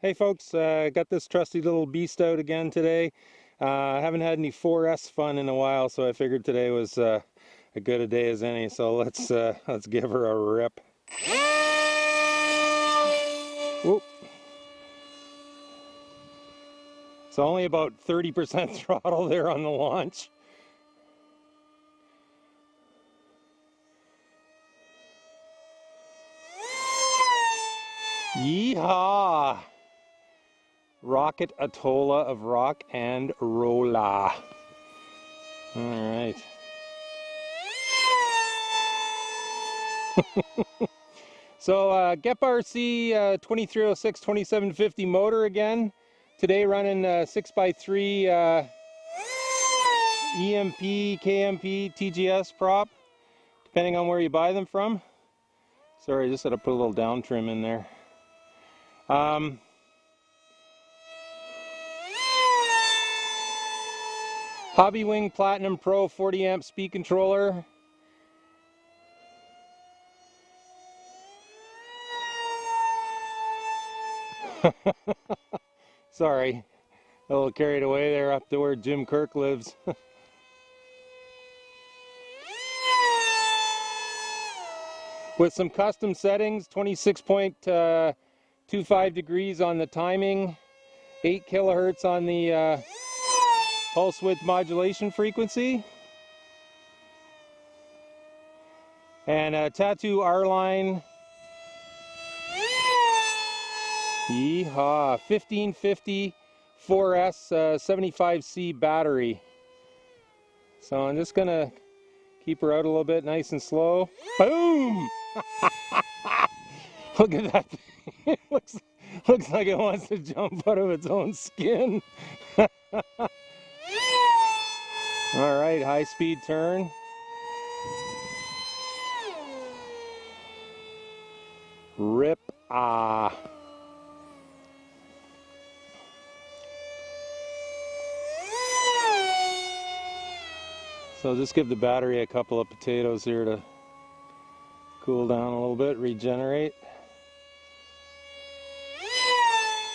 Hey folks, got this trusty little beast out again today. I haven't had any 4S fun in a while, so I figured today was as good a day as any. So let's give her a rip. Whoop. So only about 30% throttle there on the launch. Yeehaw! Rocket Atolla of rock and rolla. All right. So GEP-RC 2306-2750 motor again. Today running 6x3 EMP, KMP, TGS prop, depending on where you buy them from. Sorry, I just had to put a little down trim in there. Hobbywing Platinum Pro 40 amp speed controller. Sorry, a little carried away there up to where Jim Kirk lives. With some custom settings, 26.25 degrees on the timing, 8 kilohertz on the pulse width modulation frequency, and Tattoo R-Line. Yeehaw! 1550 4S 75C battery. So I'm just gonna keep her out a little bit, nice and slow. Boom! Look at that thing. It looks like it wants to jump out of its own skin. All right, high speed turn. Rip ah. So just give the battery a couple of potatoes here to cool down a little bit, regenerate.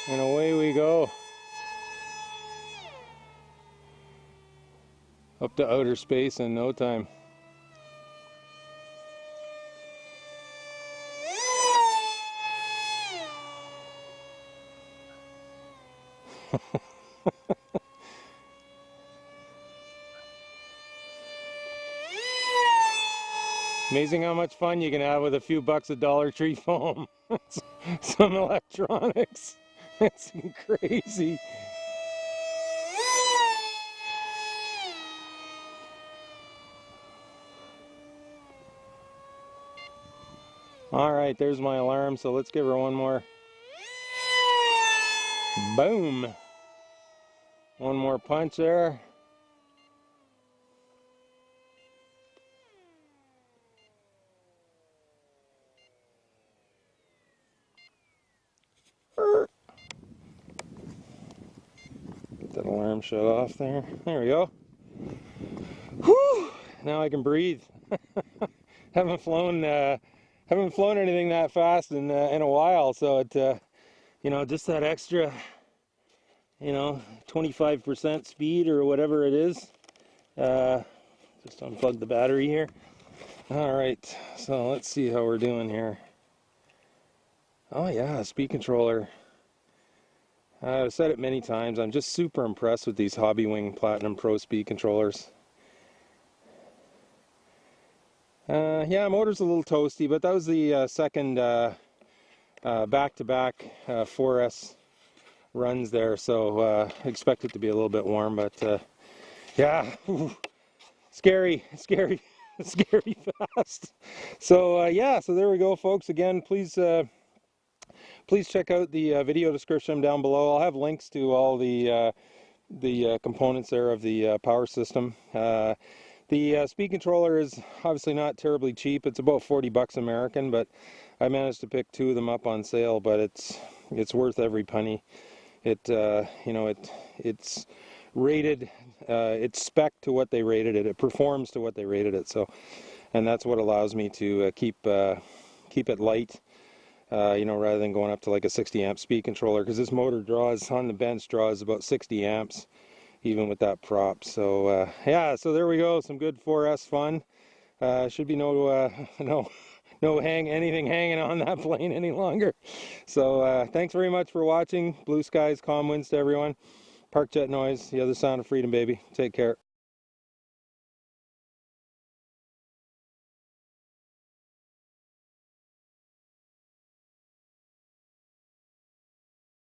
And away we go. Up to outer space in no time. Amazing how much fun you can have with a few bucks of Dollar Tree foam. Some electronics. It's crazy. All right, there's my alarm, so let's give her one more. Boom. One more punch there. Get that alarm shut off there. There we go. Whew! Now I can breathe. Haven't flown anything that fast in a while, so it you know, just that extra, you know, 25% speed or whatever it is. Just unplug the battery here. All right, so let's see how we're doing here. Oh yeah, speed controller. I've said it many times, I'm just super impressed with these Hobbywing Platinum Pro speed controllers. Yeah, motor's a little toasty, but that was the second back-to-back 4S runs there, so expect it to be a little bit warm, but yeah, scary fast. So yeah, so there we go, folks. Again, please check out the video description down below. I'll have links to all the components there of the power system. The speed controller is obviously not terribly cheap. It's about 40 bucks American, but I managed to pick 2 of them up on sale, but it's worth every penny. It you know, it's rated, it's spec to what they rated it. It performs to what they rated it. So, and that's what allows me to keep it light you know, rather than going up to like a 60 amp speed controller, because this motor draws on the bench draws about 60 amps even with that prop. So yeah, so there we go, some good 4S fun. Should be no anything hanging on that plane any longer. So thanks very much for watching. Blue skies, calm winds to everyone. Park jet noise, the other sound of freedom, baby. Take care.